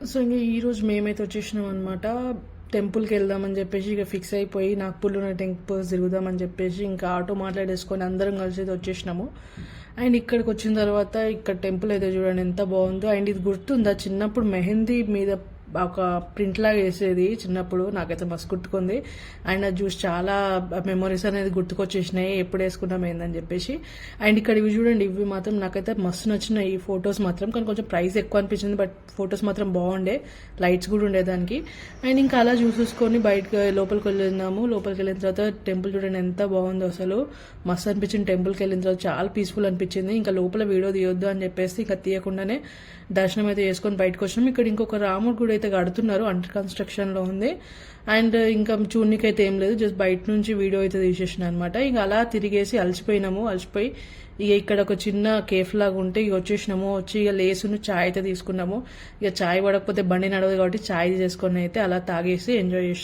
So ఇంకా ఈరోజు మేమైతే వచ్చేసినాం అనమాట. టెంపుల్కి వెళ్దామని చెప్పేసి ఇక ఫిక్స్ అయిపోయి నాగ్పూర్లో ఉన్న టెంపుల్స్ తిరుగుదామని చెప్పేసి ఇంకా ఆటో మాట్లాడేసుకొని అందరం కలిసి అయితే వచ్చేసినాము. అండ్ ఇక్కడికి వచ్చిన తర్వాత ఇక్కడ టెంపుల్ అయితే చూడండి ఎంత బాగుందో. అండ్ ఇది గుర్తుందా, చిన్నప్పుడు మెహందీ మీద ఒక ప్రింట్ లాగా వేసేది చిన్నప్పుడు, నాకైతే మస్తు గుర్తుకుంది. అండ్ అది చూసి చాలా మెమరీస్ అనేది గుర్తుకొచ్చేసినాయి, ఎప్పుడు వేసుకున్నాం ఏందని చెప్పేసి. అండ్ ఇక్కడ ఇవి చూడండి, ఇవి మాత్రం నాకైతే మస్తు నచ్చినాయి ఈ ఫొటోస్ మాత్రం. కానీ కొంచెం ప్రైస్ ఎక్కువ అనిపించింది, బట్ ఫొటోస్ మాత్రం బాగుండే, లైట్స్ కూడా ఉండేదానికి. అండ్ ఇంకా అలా చూసేసుకొని బయటకు లోపలికి వెళ్ళినాము. లోపలికి వెళ్ళిన తర్వాత టెంపుల్ చూడండి ఎంత బాగుందో, అసలు మస్తు అనిపించింది. టెంపుల్కి వెళ్ళిన తర్వాత చాలా పీస్ఫుల్ అనిపించింది. ఇంకా లోపల వీడియో తీయొద్దు అని చెప్పేసి ఇంకా తీయకుండానే దర్శనం అయితే చేసుకొని బయటకు వచ్చినాం. ఇక్కడ ఇంకొక రాముడు గుడి అయితే కడుతున్నారు, అండర్ కన్స్ట్రక్షన్ లో ఉంది. అండ్ ఇంకా చూడనికి అయితే ఏం లేదు, జస్ట్ బయట నుంచి వీడియో అయితే తీసేసిన అనమాట. ఇంకా అలా తిరిగేసి అలసిపోయి ఇక ఇక్కడ ఒక చిన్న కేఫ్ లాగా ఉంటే ఇక వచ్చేసినాము. వచ్చి ఇక లేసును చాయ్ అయితే తీసుకున్నాము. ఇక చాయ్ పడకపోతే బండి నడవదు కాబట్టి చాయ్ చేసుకొని అయితే అలా తాగేసి ఎంజాయ్ చేసినాము.